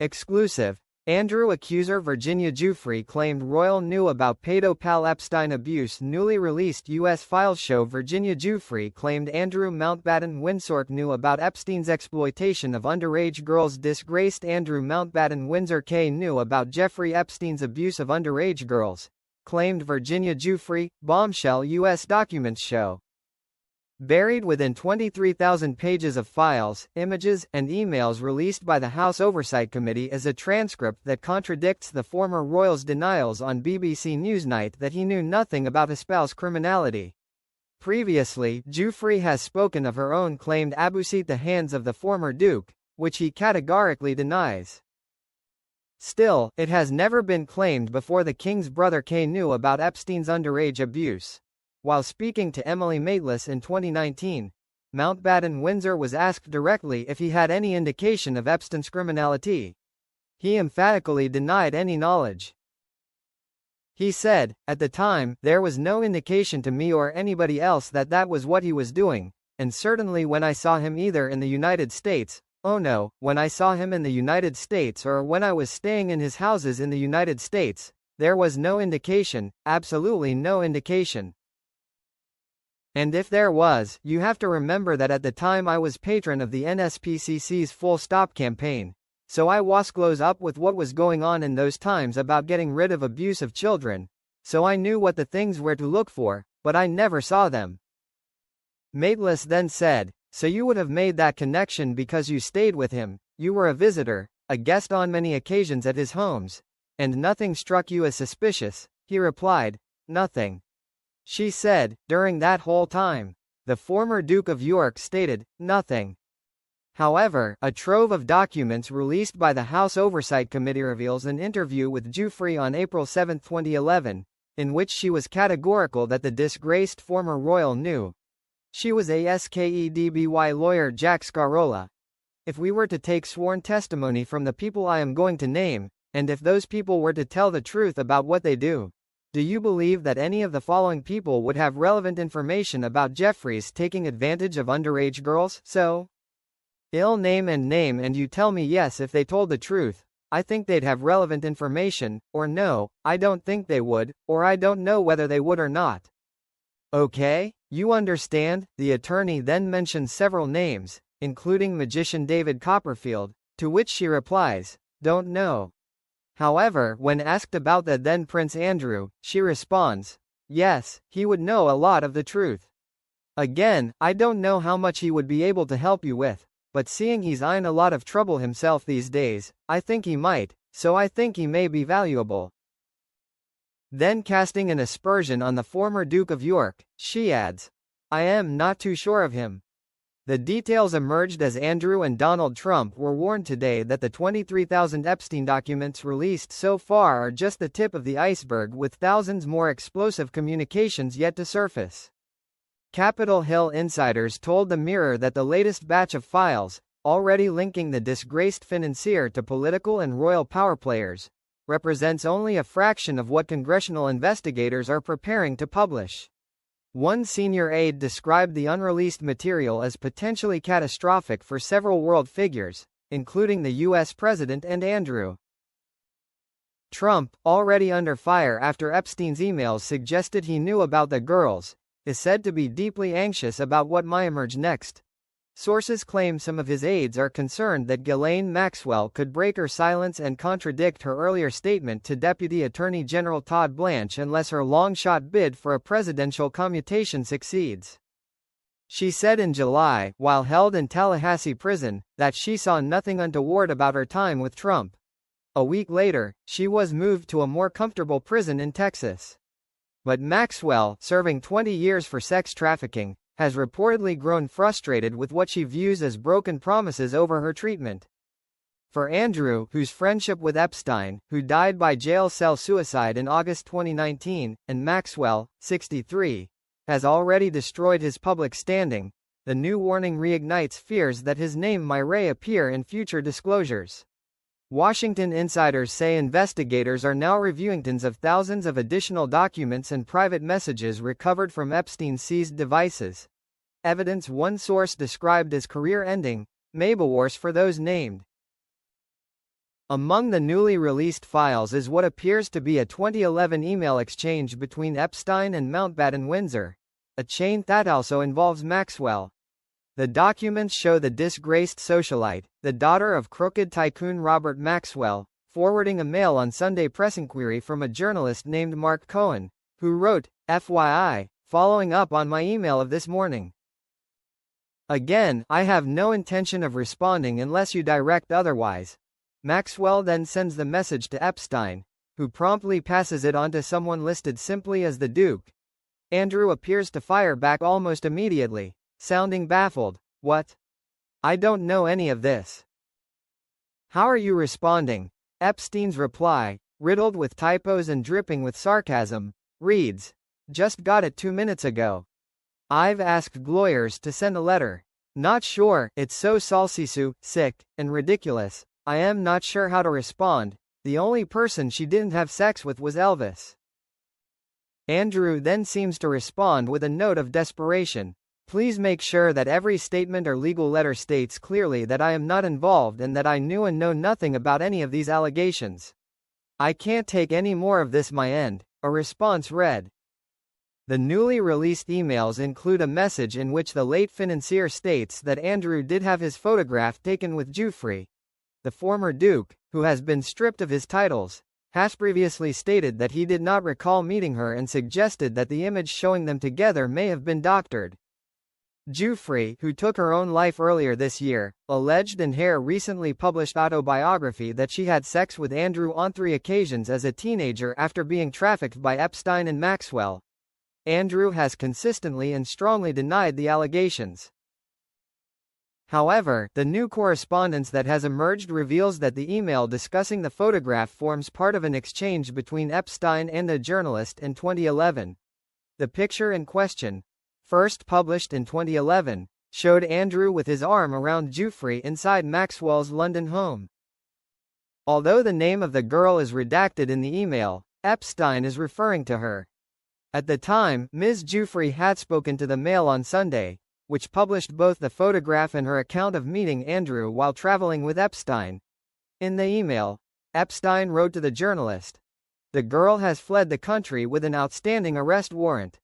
Exclusive. Andrew accuser Virginia Giuffre claimed Royal knew about pedophile Epstein abuse. Newly released U.S. files show Virginia Giuffre claimed Andrew Mountbatten Windsor knew about Epstein's exploitation of underage girls. Disgraced Andrew Mountbatten Windsor knew about Jeffrey Epstein's abuse of underage girls, claimed Virginia Giuffre. Bombshell U.S. documents show. Buried within 23,000 pages of files, images, and emails released by the House Oversight Committee is a transcript that contradicts the former royal's denials on BBC Newsnight that he knew nothing about Espal's criminality. Previously, Giuffre has spoken of her own claimed abuse at the hands of the former Duke, which he categorically denies. Still, it has never been claimed before the King's brother knew about Epstein's underage abuse. While speaking to Emily Maitlis in 2019, Mountbatten Windsor was asked directly if he had any indication of Epstein's criminality. He emphatically denied any knowledge. He said, "At the time, there was no indication to me or anybody else that that was what he was doing, and certainly when I saw him either in the United States, when I saw him in the United States or when I was staying in his houses in the United States, there was no indication, absolutely no indication. And if there was, you have to remember that at the time I was patron of the NSPCC's Full Stop campaign, so I was close up with what was going on in those times about getting rid of abuse of children, so I knew what the things were to look for, but I never saw them." Maitlis then said, "So you would have made that connection because you stayed with him, you were a visitor, a guest on many occasions at his homes, and nothing struck you as suspicious?" He replied, "Nothing." She said, during that whole time, the former Duke of York stated, "Nothing." However, a trove of documents released by the House Oversight Committee reveals an interview with Giuffre on April 7, 2011, in which she was categorical that the disgraced former royal knew. She was asked by lawyer Jack Scarola, "If we were to take sworn testimony from the people I am going to name, and if those people were to tell the truth about what they do you believe that any of the following people would have relevant information about Jeffrey's taking advantage of underage girls? So name and you tell me yes if they told the truth, I think they'd have relevant information, or no, I don't think they would, or I don't know whether they would or not." Okay, you understand? The attorney then mentions several names, including magician David Copperfield, to which she replies, "Don't know." However, when asked about the then Prince Andrew, she responds, "Yes, he would know a lot of the truth. Again, I don't know how much he would be able to help you with, but seeing he's in a lot of trouble himself these days, I think he might, so I think he may be valuable." Then casting an aspersion on the former Duke of York, she adds, "I am not too sure of him." The details emerged as Andrew and Donald Trump were warned today that the 23,000 Epstein documents released so far are just the tip of the iceberg, with thousands more explosive communications yet to surface. Capitol Hill insiders told the Mirror that the latest batch of files, already linking the disgraced financier to political and royal power players, represents only a fraction of what congressional investigators are preparing to publish. One senior aide described the unreleased material as potentially catastrophic for several world figures, including the U.S. President and Andrew. Trump, already under fire after Epstein's emails suggested he knew about the girls, is said to be deeply anxious about what might emerge next. Sources claim some of his aides are concerned that Ghislaine Maxwell could break her silence and contradict her earlier statement to Deputy Attorney General Todd Blanche unless her long-shot bid for a presidential commutation succeeds. She said in July, while held in Tallahassee prison, that she saw nothing untoward about her time with Trump. A week later, she was moved to a more comfortable prison in Texas. But Maxwell, serving 20 years for sex trafficking, has reportedly grown frustrated with what she views as broken promises over her treatment. For Andrew, whose friendship with Epstein, who died by jail cell suicide in August 2019, and Maxwell, 63, has already destroyed his public standing, the new warning reignites fears that his name might reappear in future disclosures. Washington insiders say investigators are now reviewing tens of thousands of additional documents and private messages recovered from Epstein's seized devices. Evidence one source described as career-ending, maybe worse for those named. Among the newly released files is what appears to be a 2011 email exchange between Epstein and Mountbatten Windsor, a chain that also involves Maxwell. The documents show the disgraced socialite, the daughter of crooked tycoon Robert Maxwell, forwarding a mail on Sunday press inquiry from a journalist named Mark Cohen, who wrote, "FYI, following up on my email of this morning. Again, I have no intention of responding unless you direct otherwise." Maxwell then sends the message to Epstein, who promptly passes it on to someone listed simply as the Duke. Andrew appears to fire back almost immediately, sounding baffled. "What? I don't know any of this. How are you responding?" Epstein's reply, riddled with typos and dripping with sarcasm, reads, "Just got it 2 minutes ago. I've asked lawyers to send a letter. Not sure, it's so salsisu, sick, and ridiculous. I am not sure how to respond. The only person she didn't have sex with was Elvis." Andrew then seems to respond with a note of desperation. "Please make sure that every statement or legal letter states clearly that I am not involved and that I knew and know nothing about any of these allegations. I can't take any more of this my end." A response read. The newly released emails include a message in which the late financier states that Andrew did have his photograph taken with Giuffre. The former Duke, who has been stripped of his titles, has previously stated that he did not recall meeting her and suggested that the image showing them together may have been doctored. Giuffre, who took her own life earlier this year, alleged in her recently published autobiography that she had sex with Andrew on 3 occasions as a teenager after being trafficked by Epstein and Maxwell. Andrew has consistently and strongly denied the allegations. However, the new correspondence that has emerged reveals that the email discussing the photograph forms part of an exchange between Epstein and a journalist in 2011. The picture in question, first published in 2011, showed Andrew with his arm around Giuffre inside Maxwell's London home. Although the name of the girl is redacted in the email, Epstein is referring to her. At the time, Ms. Giuffre had spoken to the Mail on Sunday, which published both the photograph and her account of meeting Andrew while traveling with Epstein. In the email, Epstein wrote to the journalist, "The girl has fled the country with an outstanding arrest warrant.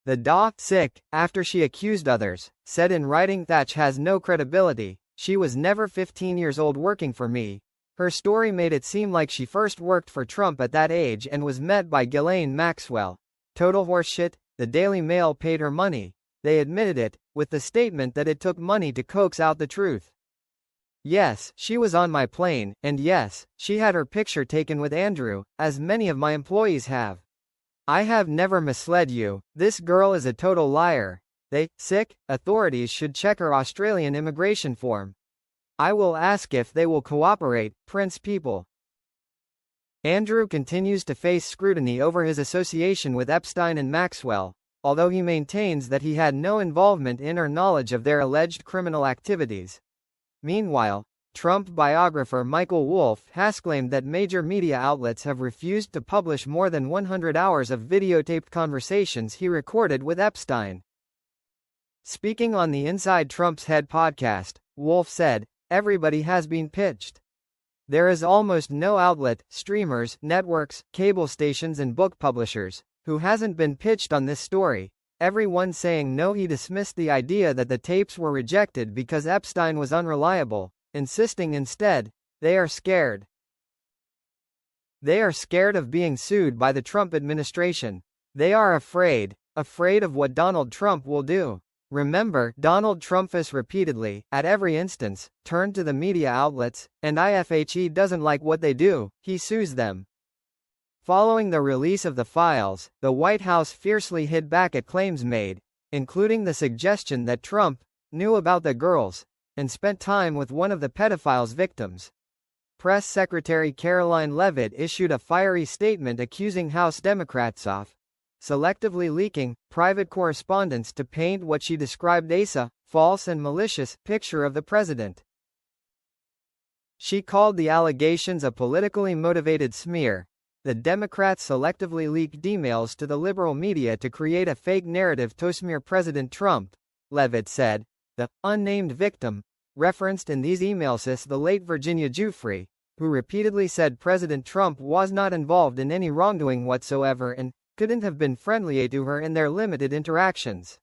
The sick, after she accused others, said in writing that has no credibility. She was never 15 years old working for me. Her story made it seem like she first worked for Trump at that age and was met by Ghislaine Maxwell. Total horseshit. The Daily Mail paid her money. They admitted it, with the statement that it took money to coax out the truth. Yes, she was on my plane, and yes, she had her picture taken with Andrew, as many of my employees have. I have never misled you. This girl is a total liar. Authorities should check her Australian immigration form. I will ask if they will cooperate, Prince People." Andrew continues to face scrutiny over his association with Epstein and Maxwell, although he maintains that he had no involvement in or knowledge of their alleged criminal activities. Meanwhile, Trump biographer Michael Wolff has claimed that major media outlets have refused to publish more than 100 hours of videotaped conversations he recorded with Epstein. Speaking on the Inside Trump's Head podcast, Wolff said, "Everybody has been pitched. There is almost no outlet, streamers, networks, cable stations and book publishers, who hasn't been pitched on this story. Everyone saying no." He dismissed the idea that the tapes were rejected because Epstein was unreliable, insisting instead, they are scared. They are scared of being sued by the Trump administration. They are afraid of what Donald Trump will do. Remember, Donald Trump has repeatedly, at every instance, turned to the media outlets, and if he doesn't like what they do, he sues them. Following the release of the files, the White House fiercely hit back at claims made, including the suggestion that Trump knew about the girls and spent time with one of the pedophile's victims. Press Secretary Caroline Leavitt issued a fiery statement accusing House Democrats of selectively leaking private correspondence to paint what she described as a false and malicious picture of the president. She called the allegations a politically motivated smear. The Democrats selectively leaked emails to the liberal media to create a fake narrative to smear President Trump, Leavitt said. The unnamed victim referenced in these emails is the late Virginia Giuffre, who repeatedly said President Trump was not involved in any wrongdoing whatsoever and couldn't have been friendly to her in their limited interactions.